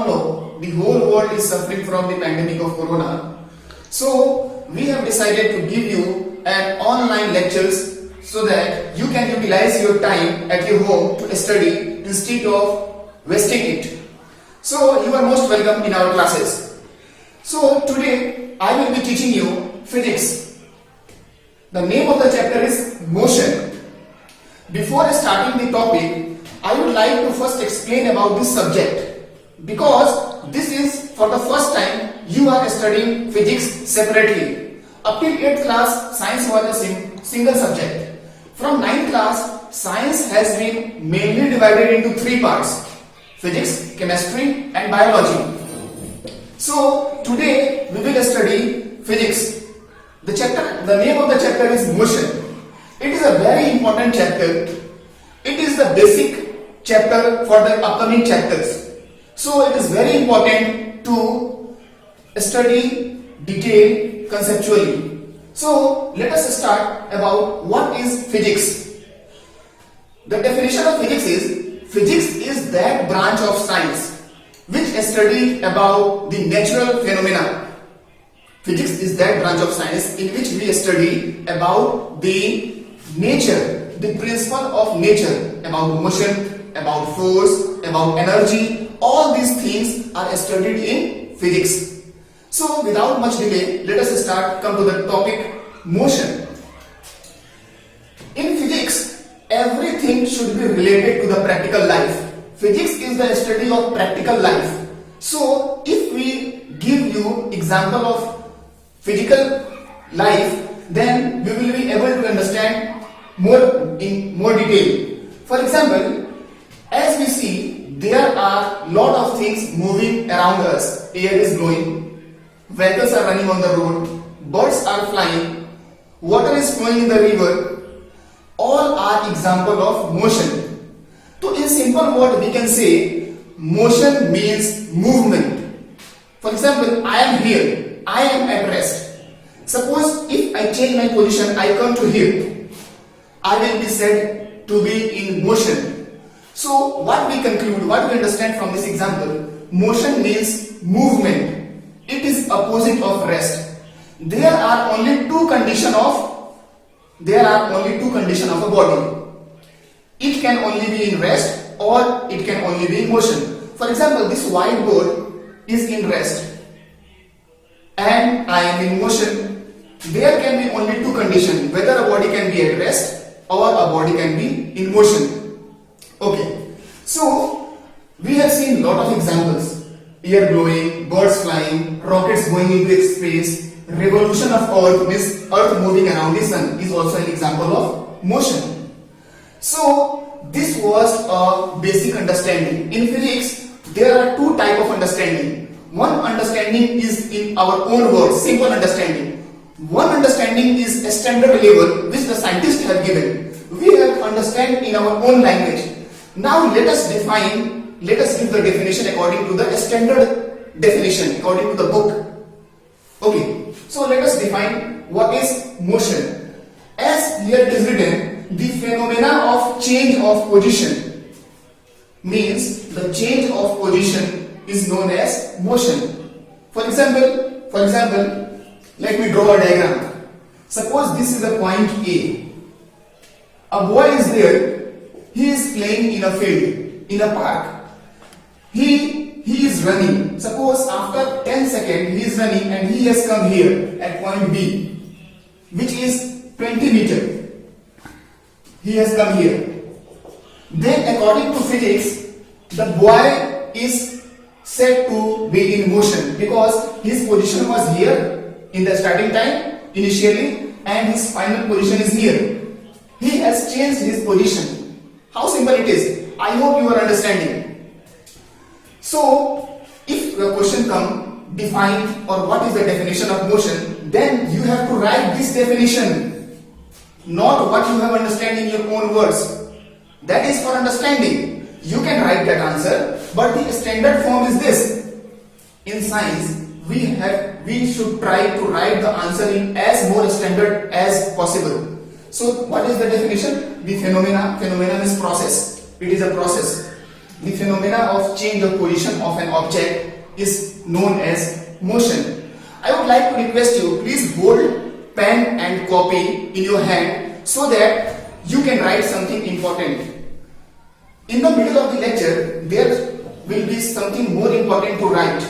all know, the whole world is suffering from the pandemic of corona. So we have decided to give you an online lectures so that you can utilize your time at your home to study instead of wasting it. So you are most welcome in our classes. So today I will be teaching you physics. The name of the chapter is motion. Before starting the topic, I would like to first explain about this subject, because this is for the first time you are studying physics separately. Up till 8th class, science was a single subject. From 9th class, science has been mainly divided into 3 parts: physics, chemistry and biology. So today we will study physics. The name of the chapter is motion. It is a very important chapter. It is the basic chapter for the upcoming chapters. So it is very important to study detail conceptually. So let us start about what is physics. The definition of physics is that branch of science which study about the natural phenomena. Physics is that branch of science in which we study about the nature, the principle of nature, about motion, about force, about energy. All these things are studied in physics. So without much delay, let us come to the topic motion. In physics, everything should be related to the practical life. Physics is the study of practical life. So if we give you example of physical life, then we will be able to understand in more detail. For example, as we see, there are lot of things moving around us. Air is blowing, vehicles are running on the road, birds are flying, water is flowing in the river. All are example of motion. So in simple word we can say motion means movement. For example, I am here, I am at rest. Suppose if I change my position, I come to here, I will be said to be in motion. So what we conclude, what we understand from this example, motion means movement. It is opposite of rest. There are only two conditions of a body. It can only be in rest or it can only be in motion. For example, this whiteboard is in rest and I am in motion. There can be only two conditions, whether a body can be at rest or a body can be in motion. Okay, so we have seen lot of examples: air blowing, birds flying, rockets going into space. Revolution of earth means earth moving around the sun is also an example of motion. So this was a basic understanding. In physics, there are two types of understanding. One understanding is in our own words, simple understanding. One understanding is a standard level which the scientists have given. We have understand in our own language. Now let us give the definition according to the standard definition, according to the book. Okay, so let us define what is motion. As here it is written, the phenomena of change of position means the change of position is known as motion. For example, let me draw a diagram. Suppose this is a point A. A boy is there. He is playing in a field, in a park. He is running. Suppose after 10 seconds he is running and he has come here at point B, which is 20 meters. He has come here. Then according to physics, the boy is said to be in motion because his position was here in the starting time initially and his final position is here. He has changed his position. How simple it is. I hope you are understanding. So if the question comes, define or what is the definition of motion, then you have to write this definition, not what you have understand in your own words. That is for understanding. You can write that answer, but the standard form is this. In science, we should try to write the answer in as more standard as possible. So what is the definition? The phenomenon is process. It is a process. the phenomena of change of position of an object is known as motion. I would like to request you, please hold pen and copy in your hand so that you can write something important. In the middle of the lecture, there will be something more important to write.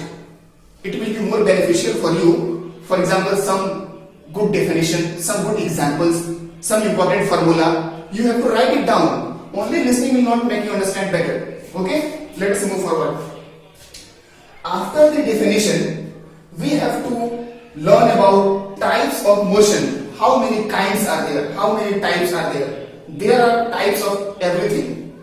It will be more beneficial for you. For example, some good definition, some good examples, some important formula. You have to write it down. Only listening will not make you understand better. Okay? Let's move forward. After the definition, we have to learn about types of motion. How many kinds are there? How many types are there? There are types of everything.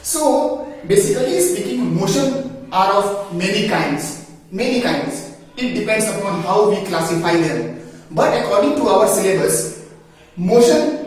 So, basically speaking, motion are of many kinds. Many kinds. It depends upon how we classify them. But according to our syllabus, motion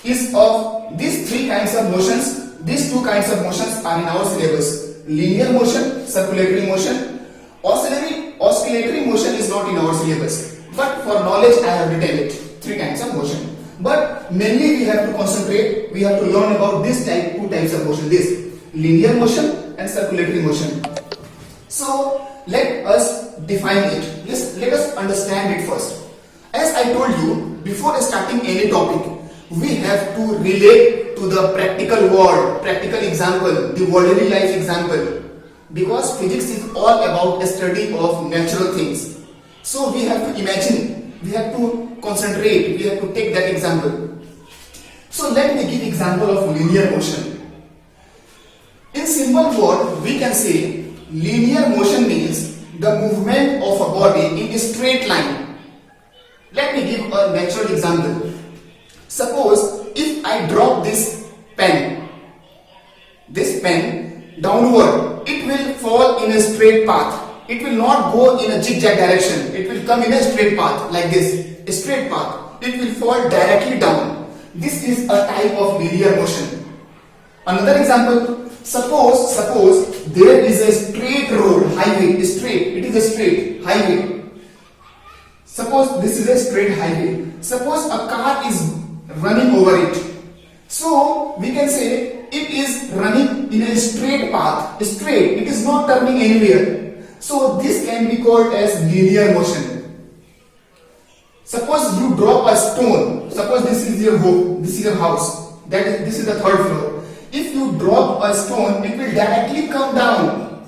is of these three kinds of motions. These two kinds of motions are in our syllabus. Linear motion, circulatory motion. Oscillatory motion is not in our syllabus. But for knowledge, I have written it. Three kinds of motion. But mainly we have to concentrate, we have to learn about this two types of motion. This linear motion and circulatory motion. So let us define it. Let us understand it first. As I told you, before starting any topic, we have to relate to the practical world, practical example, the worldly life example. Because physics is all about a study of natural things. So we have to imagine, we have to concentrate, we have to take that example. So let me give example of linear motion. In simple word, we can say linear motion means the movement of a body in a straight line. Let me give a natural example. Suppose if I drop this pen downward, it will fall in a straight path. It will not go in a zigzag direction. It will come in a straight path like this, a straight path. It will fall directly down. This is a type of linear motion. Another example, suppose there is a straight road, highway, it is a straight highway. Suppose this is a straight highway. Suppose a car is running over it. So we can say it is running in a straight path, straight, it is not turning anywhere. So this can be called as linear motion. Suppose you drop a stone, suppose this is your home, this is your house, this is the third floor. If you drop a stone, it will directly come down.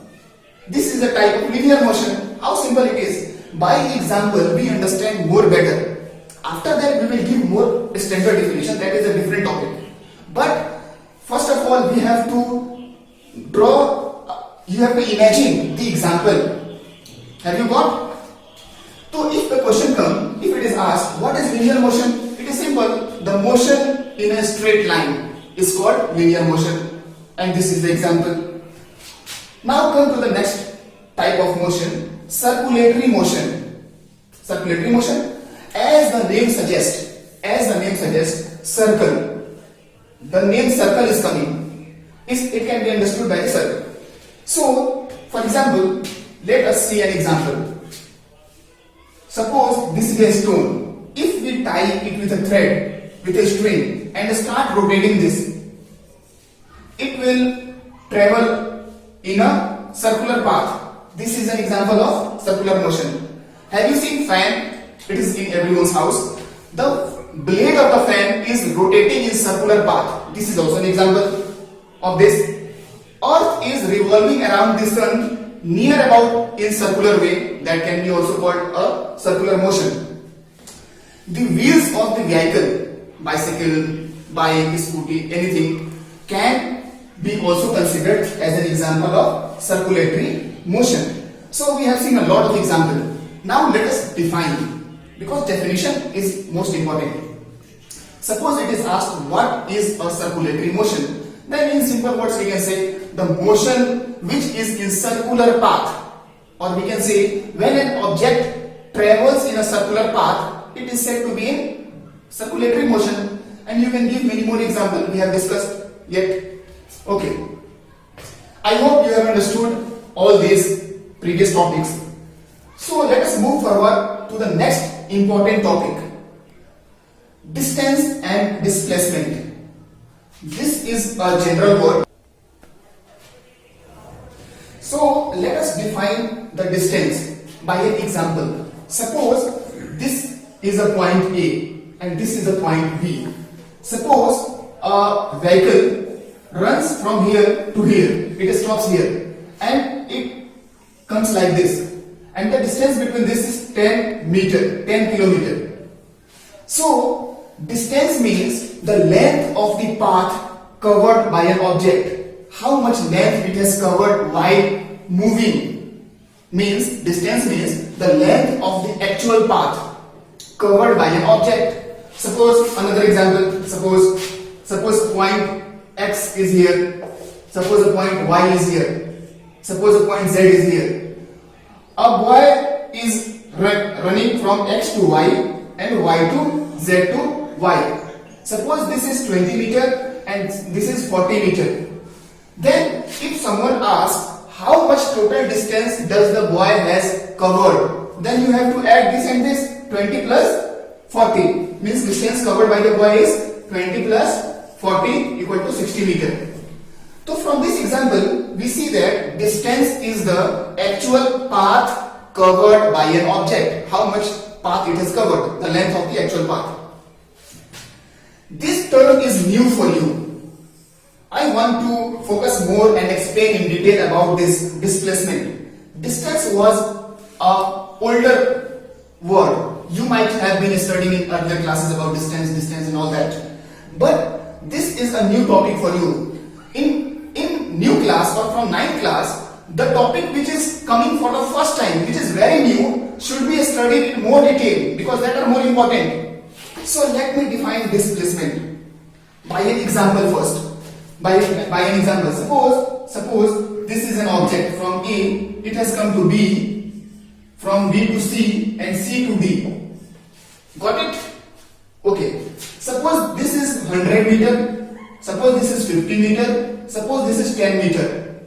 This is a type of linear motion. How simple it is. By example, we understand more better. After that, we will give more standard definition. That is a different topic. But first of all, we have to draw, you have to imagine the example. Have you got? So if the question comes, if it is asked, what is linear motion? It is simple. The motion in a straight line is called linear motion. And this is the example. Now come to the next type of motion, circulatory motion. Circulatory motion, as the name suggests, circle. The name circle is coming. It can be understood by the circle. So, for example, let us see an example. Suppose this is a stone. If we tie it with a thread, with a string, and start rotating this, it will travel in a circular path. This is an example of circular motion. Have you seen fan? It is in everyone's house. The blade of the fan is rotating in circular path. This is also an example of this. Earth is revolving around the sun near about in circular way. That can be also called a circular motion. The wheels of the vehicle, bicycle, bike, scooty, anything, can be also considered as an example of circulatory motion. So we have seen a lot of examples. Now let us define, because definition is most important. Suppose it is asked what is a circulatory motion. Then in simple words we can say the motion which is in circular path, or we can say when an object travels in a circular path, it is said to be in circulatory motion. And you can give many more examples we have discussed yet. Okay. I hope you have understood all these previous topics. So let us move forward to the next important topic. Distance and displacement. This is a general word. So let us define the distance by an example. Suppose this is a point A and this is a point B. Suppose a vehicle runs from here to here, it stops here and it comes like this, and the distance between this is 10 kilometer. So distance means the length of the path covered by an object. How much length it has covered while moving. Distance means the length of the actual path covered by an object. Suppose another example, suppose point X is here, suppose a point Y is here, suppose a point Z is here. A boy is running from X to Y and Y to Z to Y. Suppose this is 20 meter and this is 40 meter. Then if someone asks how much total distance does the boy has covered, then you have to add this and this. 20 plus 40 means distance covered by the boy is 20 plus 40 equal to 60 meter. So from this example we see that distance is the actual path covered by an object. How much path it has covered, the length of the actual path. This term is new for you. I want to focus more and explain in detail about this displacement. Distance was an older word. You might have been studying in earlier classes about distance and all that. But this is a new topic for you. In new class or from 9th class, the topic which is coming for the first time, which is very new, should be studied in more detail because that are more important. So let me define displacement by an example first. By an example, suppose this is an object from A, it has come to B, from B to C and C to D. Got it? Okay. Suppose this is 100 meter, suppose this is 50 meter, suppose this is 10 meter.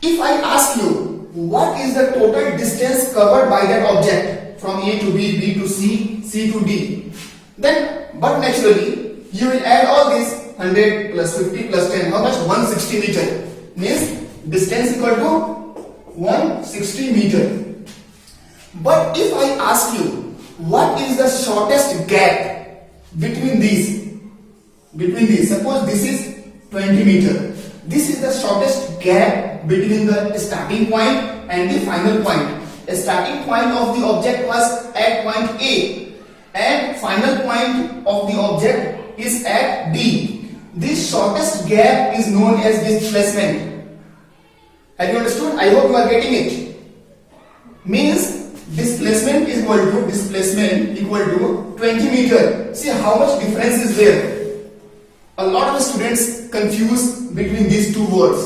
If I ask you what is the total distance covered by that object from A to B, B to C, C to D, then but naturally you will add all these 100 plus 50 plus 10, how much? 160 meter. Means distance equal to 160 meter. But if I ask you what is the shortest gap between these, suppose this is 20 meter. This is the shortest gap between the starting point and the final point. The starting point of the object was at point A and final point of the object is at D. This shortest gap is known as displacement. Have you understood? I hope you are getting it. Means displacement equal to 20 meter. See how much difference is there. A lot of students confuse between these two words.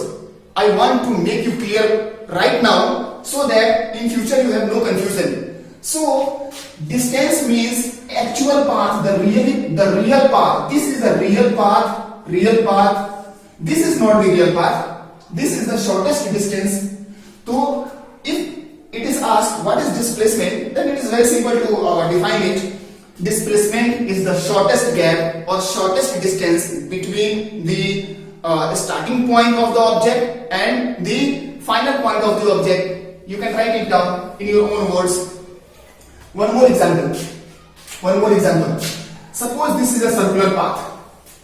I want to make you clear right now so that in future you have no confusion. So distance means actual path, the real path. This is the real path. This is not the real path. This is the shortest distance. So if it is asked what is displacement, then it is very simple to define it. Displacement is the shortest gap or shortest distance between the starting point of the object and the final point of the object. You can write it down in your own words. One more example. Suppose this is a circular path.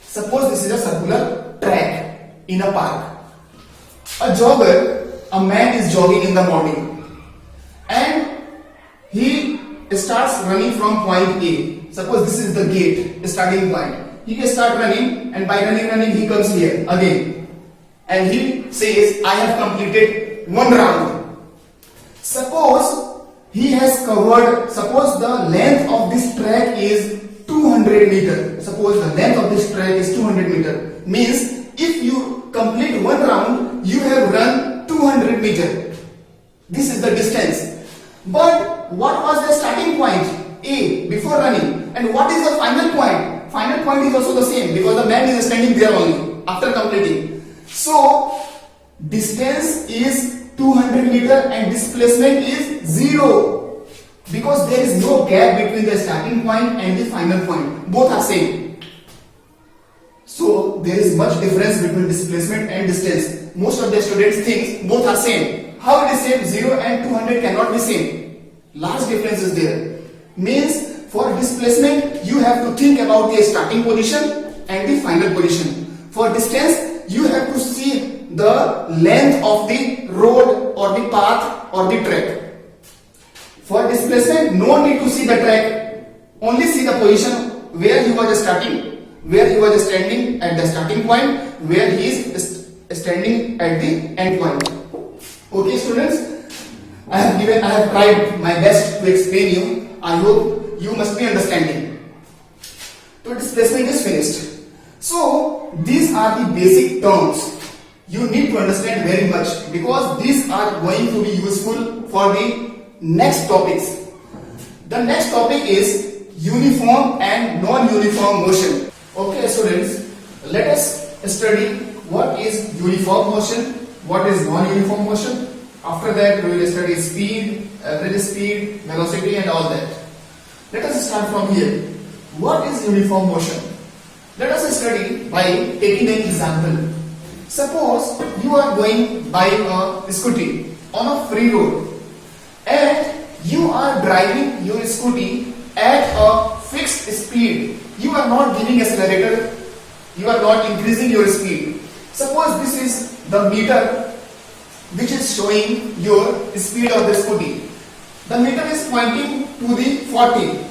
Suppose this is a circular track in a park. A man is jogging in the morning and he starts running from point A. Suppose this is the gate, starting point. He can start running and by running he comes here again. And he says, I have completed one round. Suppose the length of this track is 200 meter. Suppose the length of this track is 200 meter. Means if you complete one round, you have run 200 meter. This is the distance. But what was the starting point? A, before running. And what is the final point? Final point is also the same because the man is standing there only after completing. So distance is 200 meter and displacement is 0. Because there is no gap between the starting point and the final point. Both are same. So there is much difference between displacement and distance. most of the students think both are same. How it is same? 0 and 200 cannot be same. Large difference is there. Means for displacement, you have to think about the starting position and the final position. For distance, you have to see the length of the road or the path or the track. For displacement, no need to see the track, only see the position where he was starting, where he was standing at the starting point, where he is standing at the end point. Okay, students, I have tried my best to explain you. I hope you must be understanding. So displacement is finished. So these are the basic terms you need to understand very much, because these are going to be useful for the next topics. The next topic is uniform and non-uniform motion. Okay, students, let us study what is uniform motion, what is non-uniform motion. After that, we will study speed, average speed, velocity and all that. Let us start from here. What is uniform motion? Let us study by taking an example. Suppose you are going by a scooty on a free road and you are driving your scooty at a fixed speed. You are not giving accelerator, you are not increasing your speed. Suppose this is the meter which is showing your speed of the scooty. The meter is pointing to the 40.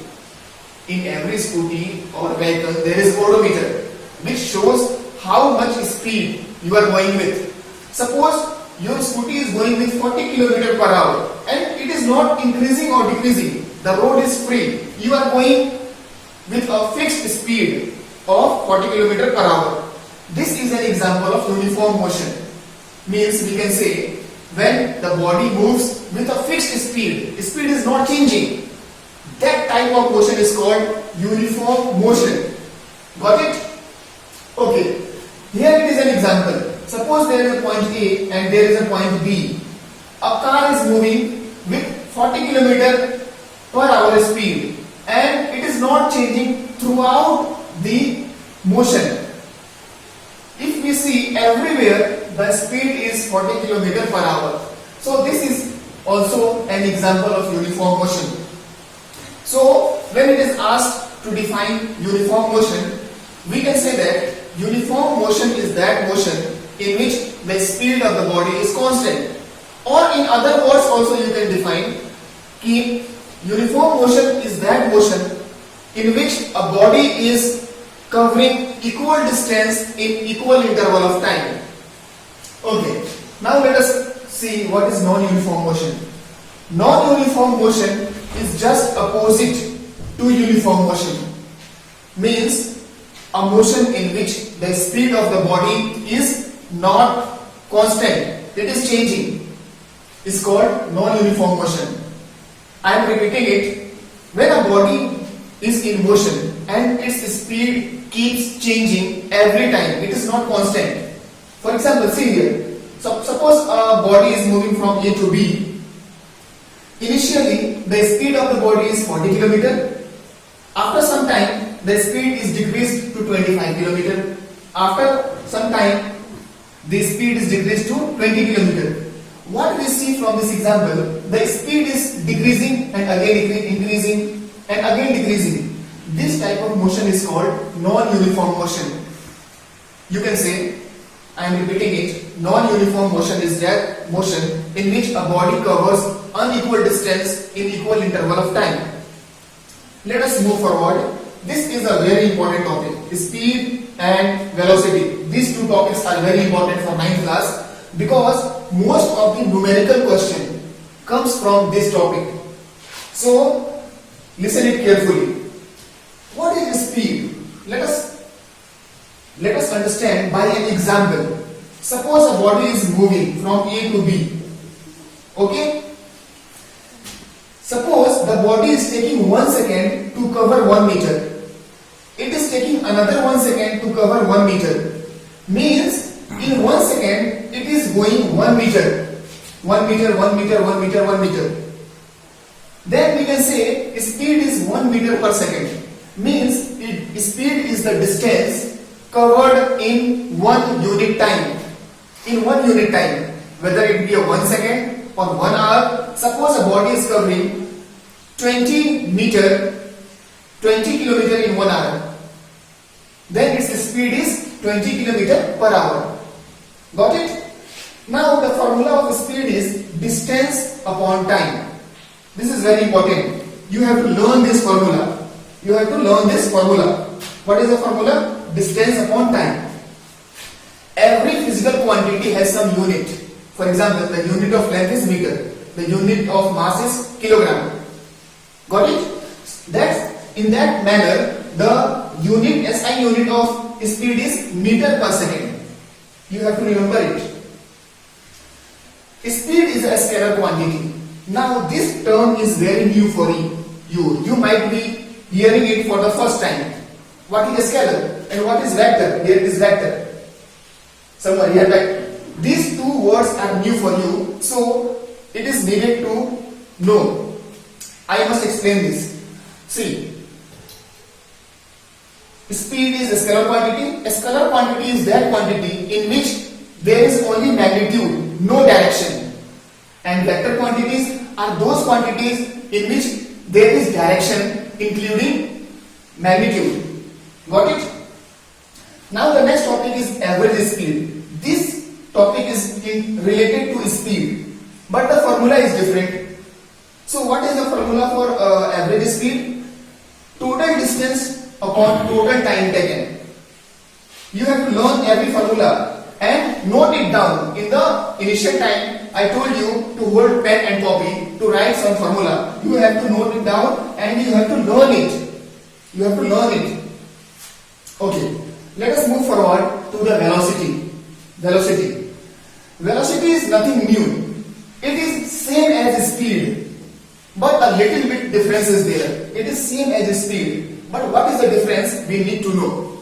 In every scooty or vehicle there is odometer which shows how much speed you are going with. Suppose your scooty is going with 40 km per hour and it is not increasing or decreasing. The road is free. You are going with a fixed speed of 40 km per hour. This is an example of uniform motion. Means we can say when the body moves with a fixed speed, speed is not changing. That type of motion is called uniform motion. Got it? Okay. Here it is an example. Suppose there is a point A and there is a point B. A car is moving with 40 km per hour speed and it is not changing throughout the motion. If we see everywhere the speed is 40 km per hour. So this is also an example of uniform motion. So when it is asked to define uniform motion, we can say that uniform motion is that motion in which the speed of the body is constant. Or in other words also you can define कि uniform motion is that motion in which a body is covering equal distance in equal interval of time. Okay, now let us see what is non-uniform motion. Non-uniform motion is just opposite to uniform motion. Means a motion in which the speed of the body is not constant, it is changing. It's called non-uniform motion. I am repeating it. When a body is in motion and its speed keeps changing every time, it is not constant. For example, see here. Suppose a body is moving from A to B. Initially, the speed of the body is 40 km. After some time, the speed is decreased to 25 km. After some time, the speed is decreased to 20 km. What we see from this example, the speed is decreasing and again increasing and again decreasing. This type of motion is called non-uniform motion. You can say, I am repeating it, non-uniform motion is that motion in which a body covers unequal distance in equal interval of time. Let us move forward. This is a very important topic, speed and velocity. These two topics are very important for 9th class because most of the numerical question comes from this topic. So listen it carefully. What is speed? Let us understand by an example. Suppose a body is moving from A to B. Okay? Suppose the body is taking 1 second to cover 1 meter. It is taking another 1 second to cover 1 meter. Means in 1 second it is going 1 meter. 1 meter, 1 meter, 1 meter, 1 meter. Then we can say speed is 1 meter per second. Means speed is the distance covered in 1 unit time. in 1 unit time, whether it be a 1 second or 1 hour. Suppose a body is covering 20 kilometer in 1 hour, then its speed is 20 kilometer per hour. Got it? Now the formula of speed is distance upon time. This is very important. You have to learn this formula. What is the formula? Distance upon time. Every physical quantity has some unit. For example, the unit of length is meter. The unit of mass is kilogram. Got it? In that manner, the unit, SI unit of speed is meter per second. You have to remember it. Speed is a scalar quantity. Now this term is very new for you. You might be hearing it for the first time. What is a scalar and what is vector? Here it is vector. Somewhere here, vector. These two words are new for you, so it is needed to know. I must explain this. See, speed is a scalar quantity. A scalar quantity is that quantity in which there is only magnitude, no direction. And vector quantities are those quantities in which there is direction, including magnitude. Got it? Now the next topic is average speed. This topic is related to speed, but the formula is different. So what is the formula for average speed? Total distance upon total time taken. You have to learn every formula and note it down. In the initial time, I told you to hold pen and copy to write some formula. You have to note it down and you have to learn it. Okay, let us move forward to the velocity. Velocity is nothing new. It is same as speed, but a little bit difference is there. It is same as speed, but what is the difference? We need to know.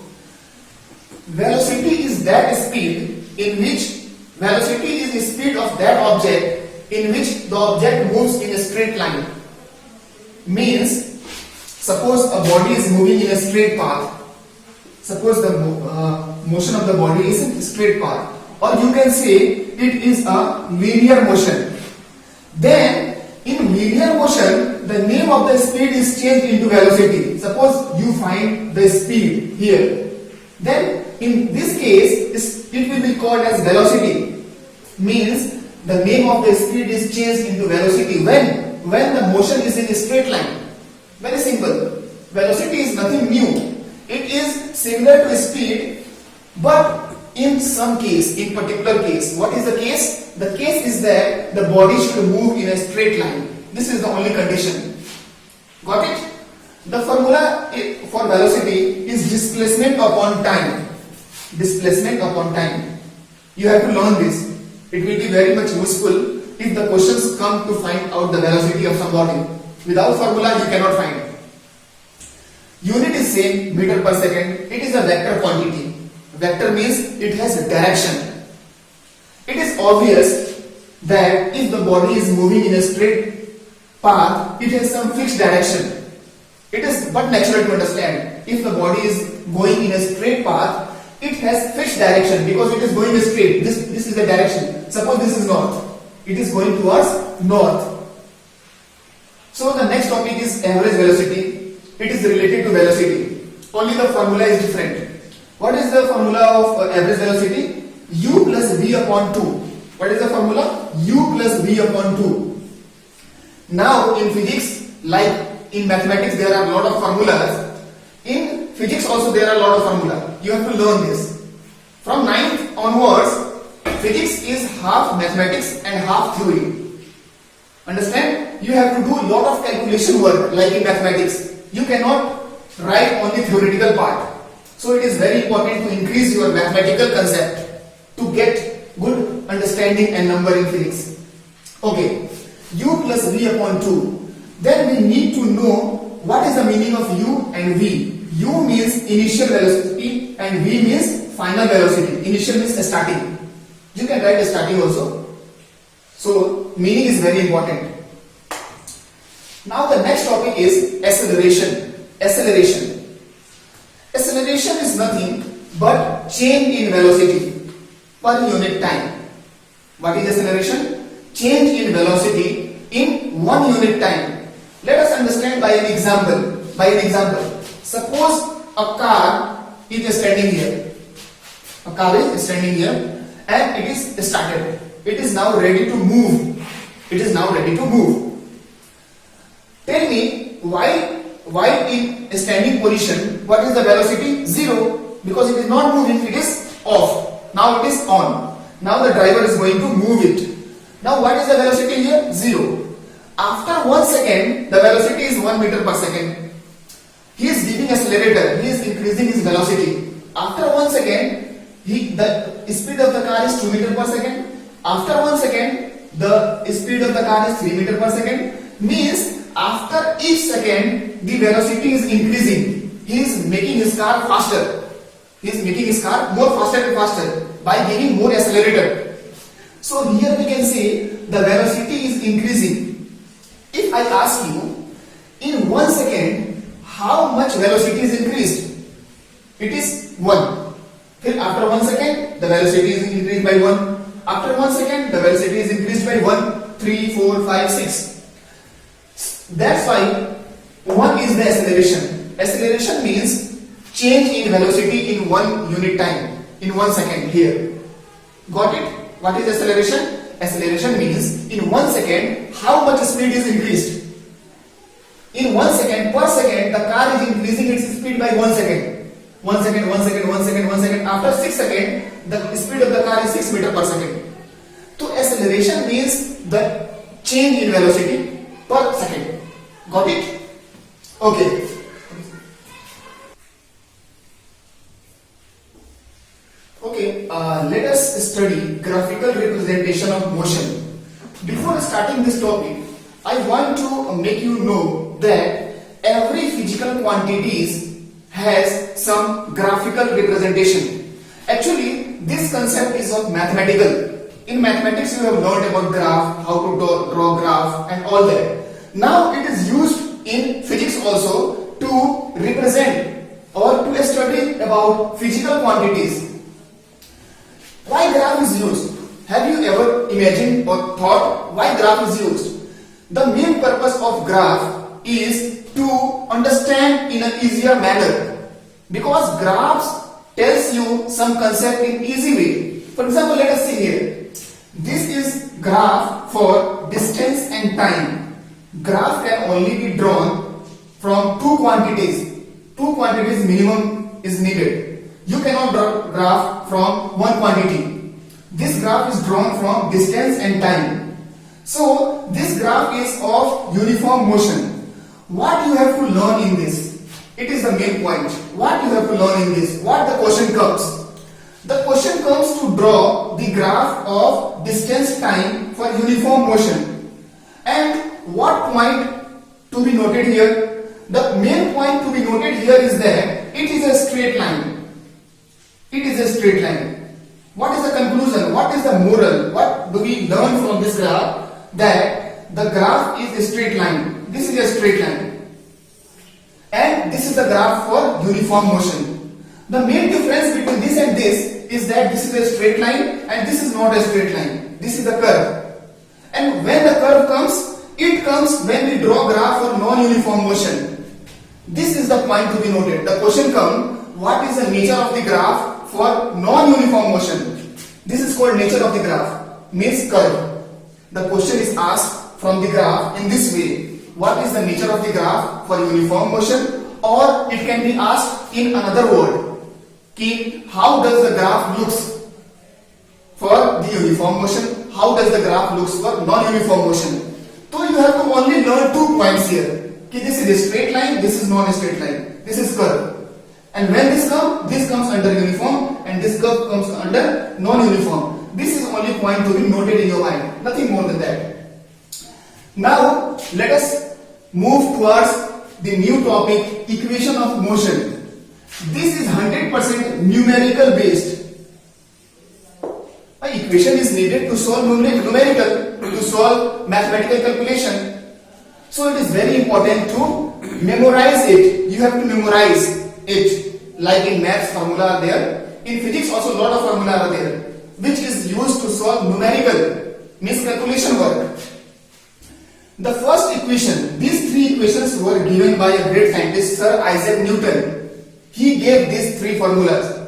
Velocity is that speed in which velocity is the speed of that object in which the object moves in a straight line. Means, suppose a body is moving in a straight path. Suppose the motion of the body is in a straight path, or you can say it is a linear motion. Then in linear motion, the name of the speed is changed into velocity. Suppose you find the speed here. Then in this case, it will be called as velocity. Means the name of the speed is changed into velocity when the motion is in a straight line. Very simple. Velocity is nothing new. It is similar to speed, but in some case, in particular case, what is the case? The case is that the body should move in a straight line. This is the only condition. Got it? The formula for velocity is displacement upon time. Displacement upon time. You have to learn this. It will be very much useful if the questions come to find out the velocity of somebody. Without formula, you cannot find. Unit is same, meter per second. It is a vector quantity. Vector means it has a direction. It is obvious that if the body is moving in a straight path, it has some fixed direction. It is but natural to understand. If the body is going in a straight path, it has fixed direction because it is going straight. This is the direction. Suppose this is north. It is going towards north. So the next topic is average velocity. It is related to velocity. Only the formula is different. What is the formula of average velocity? U plus V upon 2. What is the formula? U plus V upon 2. Now in physics, like in mathematics, there are a lot of formulas. In physics also there are a lot of formulas. You have to learn this. From 9th onwards, physics is half mathematics and half theory. Understand? You have to do a lot of calculation work like in mathematics. You cannot write only theoretical part. So it is very important to increase your mathematical concept to get good understanding and numbering physics. Okay, U plus V upon 2. Then we need to know what is the meaning of U and V. U means initial velocity and V means final velocity. Initial means starting. You can write starting also. So meaning is very important. Now the next topic is acceleration. Acceleration is nothing but change in velocity. per unit time. What is acceleration? Change in velocity in 1 unit time. Let us understand by an example. Suppose a car is standing here. A car is standing here and it is started. It is now ready to move. Tell me why in a standing position, what is the velocity? 0, because it is not moving, it is off. Now it is on. Now the driver is going to move it. Now what is the velocity here? 0. After 1 second, the velocity is 1 meter per second. He is giving accelerator, he is increasing his velocity. After 1 second, the speed of the car is 2 meter per second. After 1 second, the speed of the car is 3 meter per second. Means after each second, the velocity is increasing. He is making his car faster. He is making his car more faster and faster by giving more accelerator. So here we can say the velocity is increasing. If I ask you, in 1 second, how much velocity is increased? It is 1. Then after 1 second, the velocity is increased by 1. After 1 second, the velocity is increased by 1, 3, 4, 5, 6. That's why 1 is the acceleration. Acceleration means change in velocity in 1 unit time, in 1 second here. Got it? What is acceleration? Acceleration means in 1 second, how much speed is increased? In 1 second, per second, the car is increasing its speed by 1 second. 1 second, 1 second, 1 second, 1 second. After 6 seconds, the speed of the car is 6 meter per second. So acceleration means the change in velocity per second. Got it? Okay. Let us study graphical representation of motion. Before starting this topic, I want to make you know that every physical quantities has some graphical representation. Actually, this concept is of mathematical. In mathematics, you have learned about graph, how to draw graph and all that. Now it is used in physics also to represent or to study about physical quantities. Why graph is used? Have you ever imagined or thought why graph is used? The main purpose of graph is to understand in an easier manner, because graphs tells you some concept in easy way. For example, let us see here. This is graph for distance and time. Graph can only be drawn from two quantities. Two quantities minimum is needed. You cannot draw graph from one quantity. This graph is drawn from distance and time. So this graph is of uniform motion. What you have to learn in this? It is the main point. What you have to learn in this? What the question comes? The question comes to draw the graph of distance time for uniform motion. And what point to be noted here? The main point to be noted here is that it is a straight line. It is a straight line. What is the conclusion? What is the moral? What do we learn from this graph? That the graph is a straight line. This is a straight line. And this is the graph for uniform motion. The main difference between this and this is that this is a straight line and this is not a straight line. This is the curve. And when the curve comes, it comes when we draw graph for non-uniform motion. This is the point to be noted. The question comes, what is the nature of the graph for non-uniform motion? This is called nature of the graph, means curve. The question is asked from the graph in this way. What is the nature of the graph for uniform motion? Or it can be asked in another word. How does the graph looks for the uniform motion? How does the graph looks for non-uniform motion? So you have to only learn 2 points here. This is a straight line, this is not a straight line. This is curve. And when this comes under uniform and this curve comes under non-uniform. This is only point to be noted in your mind. Nothing more than that. Now let us move towards the new topic, equation of motion. This is 100% numerical based. An equation is needed to solve numerical, to solve mathematical calculation. So it is very important to memorize it. You have to memorize it. Like in maths, formula are there. In physics also a lot of formula are there. which is used to solve numerical, means calculation work. The first equation, these three equations were given by a great scientist, Sir Isaac Newton. He gave these three formulas.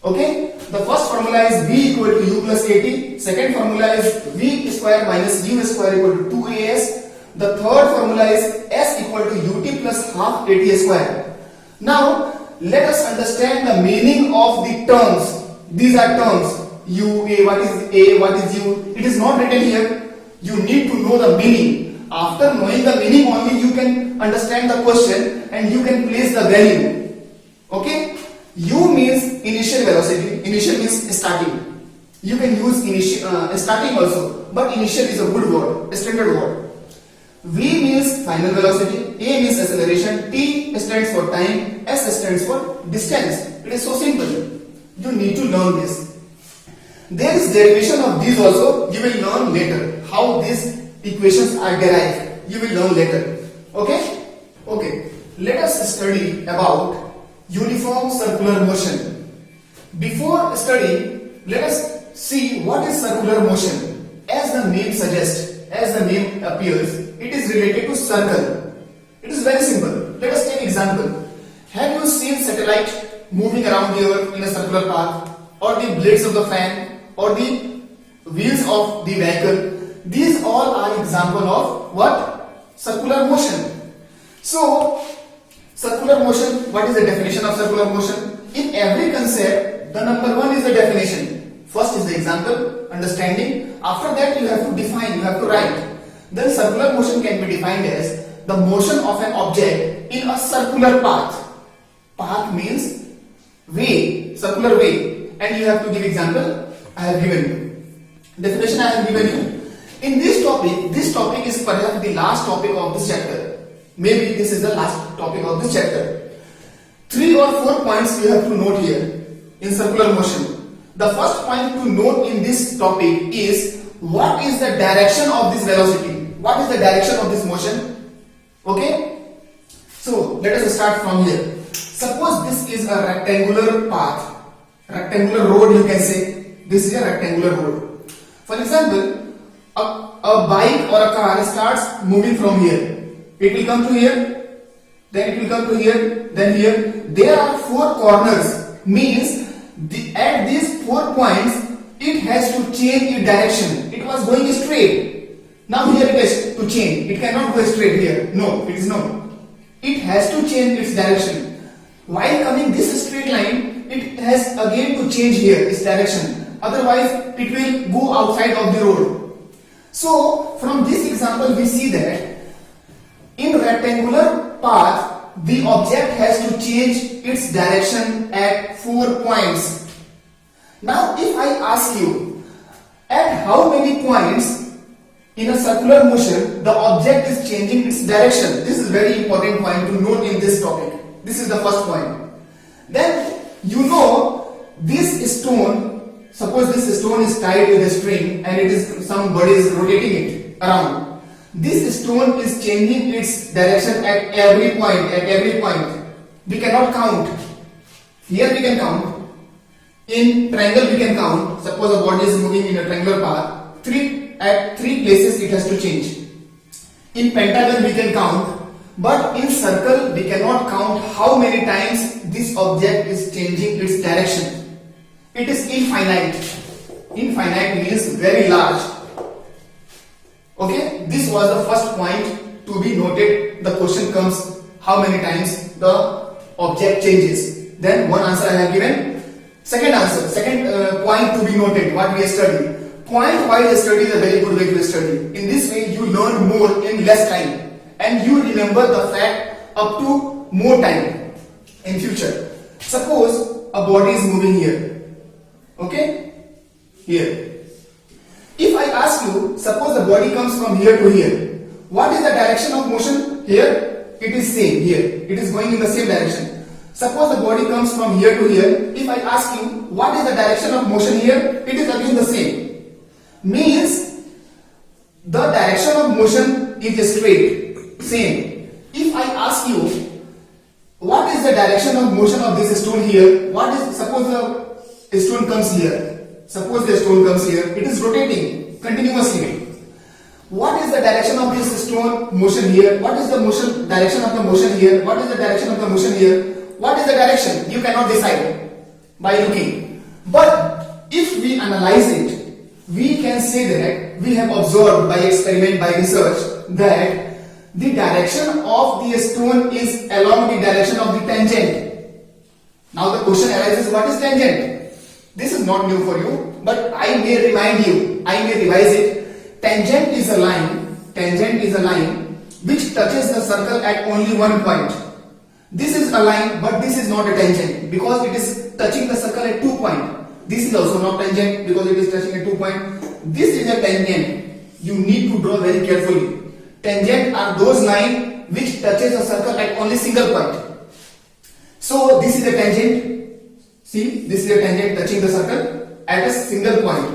Okay, the first formula is V equal to U plus AT. Second formula is V square minus U square equal to 2AS. The third formula is S equal to UT plus half AT square. Now, let us understand the meaning of the terms. These are terms. U, A, what is U? It is not written here. You need to know the meaning. After knowing the meaning only you can understand the question and you can place the value. Okay? U means initial velocity. Initial means starting. You can use starting also, but initial is a good word, a standard word. V means final velocity. A means acceleration. T stands for time. S stands for distance. It is so simple. You need to learn this. There is derivation of these also. You will learn later how these equations are derived. You will learn later. Okay? Okay. Let us study about uniform circular motion. Before studying, let us see what is circular motion. As the name suggests, as the name appears, it is related to circle. It is very simple. Let us take example. Have you seen satellite moving around the earth in a circular path, or the blades of the fan, or the wheels of the vehicle? These all are example of what? Circular motion. So, circular motion, what is the definition of circular motion? In every concept, the number one is the definition. First is the example, understanding. After that, you have to define, you have to write. Then circular motion can be defined as the motion of an object in a circular path. Path means way, circular way. And you have to give example, I have given you. Definition I have given you. In this topic is perhaps the last topic of this chapter. Maybe this is the last topic of this chapter. 3 or 4 points you have to note here in circular motion. The first point to note in this topic is what is the direction of this velocity? What is the direction of this motion? Okay? So let us start from here. Suppose this is a rectangular path, rectangular road you can say. This is a rectangular road. For example, a bike or a car starts moving from here. It will come to here, then it will come to here, then here. There are 4 corners, means at these 4 points, it has to change its direction. It was going straight. Now here it is to change. It cannot go straight here. No, it is no. It has to change its direction. While coming this straight line, it has again to change here its direction. Otherwise, it will go outside of the road. So, from this example, we see that in rectangular path, the object has to change its direction at 4 points. Now, if I ask you, at how many points in a circular motion the object is changing its direction? This is very important point to note in this topic. This is the first point. Then, you know, this stone, suppose this stone is tied with a string and it is somebody is rotating it around. This stone is changing its direction at every point. We cannot count. Here we can count. In triangle we can count. Suppose a body is moving in a triangular path. At 3 places it has to change. In pentagon we can count. But in circle we cannot count how many times this object is changing its direction. It is infinite. Infinite means very large. Okay, this was the first point to be noted. The question comes how many times the object changes. Then one answer I have given. Second answer, second point to be noted, what we have studied. Point wise study is a very good way to study. In this way you learn more in less time and you remember the fact up to more time in future. Suppose a body is moving here. Okay? Here. If I ask you, suppose the body comes from here to here. What is the direction of motion? Here, it is same here. It is going in the same direction. Suppose the body comes from here to here. If I ask you, what is the direction of motion here? It is again the same. Means, the direction of motion is straight. Same. If I ask you, what is the direction of motion of this stone here? Suppose the stone comes here. Suppose the stone comes here, it is rotating continuously. What is the direction of this stone motion here? What is the motion direction of the motion here? What is the direction of the motion here? What is the direction? You cannot decide by looking. But if we analyze it, we can say that we have observed by experiment, by research, that the direction of the stone is along the direction of the tangent. Now the question arises, what is tangent? This is not new for you, but I may remind you, I may revise it. Tangent is a line which touches the circle at only one point. This is a line, but this is not a tangent because it is touching the circle at 2 points. This is also not tangent because it is touching at 2 points. This is a tangent. You need to draw very carefully. Tangent are those lines which touches a circle at only single point. So this is a tangent. See, this is a tangent touching the circle at a single point.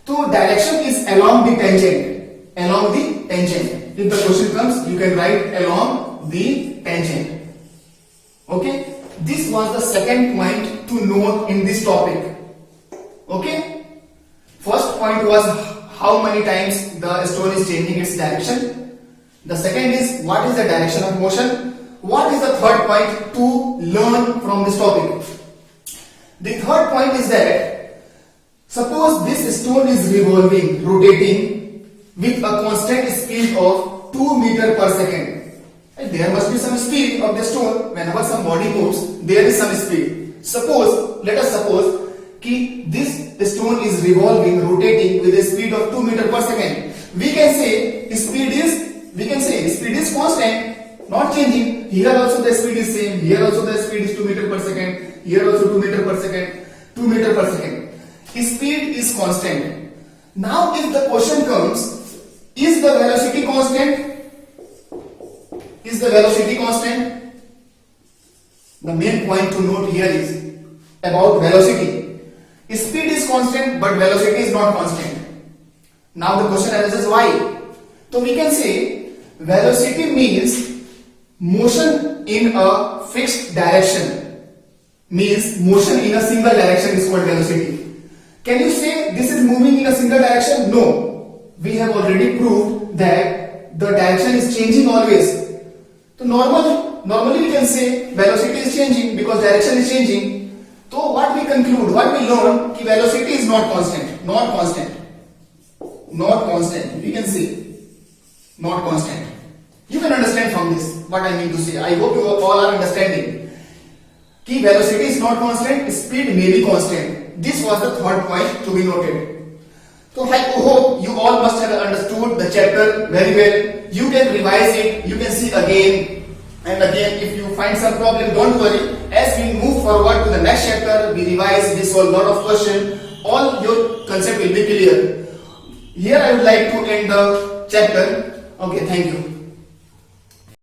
So direction is along the tangent. Along the tangent. If the question comes, you can write along the tangent. Okay. This was the second point to note in this topic. Okay. First point was how many times the stone is changing its direction. The second is what is the direction of motion. What is the third point to learn from this topic? The third point is that suppose this stone is revolving, rotating with a constant speed of 2 meters per second. And there must be some speed of the stone. Whenever some body moves, there is some speed. Suppose, let us suppose that this stone is revolving, rotating with a speed of 2 meters per second. We can say speed is constant, not changing. Here also the speed is same. Here also the speed is 2 meters per second. Here also 2 meters per second. 2 meters per second. Speed is constant. Now if the question comes, is the velocity constant? Is the velocity constant? The main point to note here is about velocity. Speed is constant but velocity is not constant. Now the question arises why? So we can say velocity means motion in a fixed direction. Means motion in a single direction is called velocity. Can you say this is moving in a single direction? No. We have already proved that the direction is changing always. So normally we can say velocity is changing because direction is changing. So what we conclude, what we learn, that velocity is not constant. Not constant. We can say not constant. You can understand from this what I mean to say. I hope you all are understanding. That velocity is not constant, speed may be constant. This was the third point to be noted. So I hope you all must have understood the chapter very well. You can revise it, you can see again and again. If you find some problem, don't worry. As we move forward to the next chapter, we revise, we solve lot of questions. All your concept will be clear. Here I would like to end the chapter. Okay, thank you.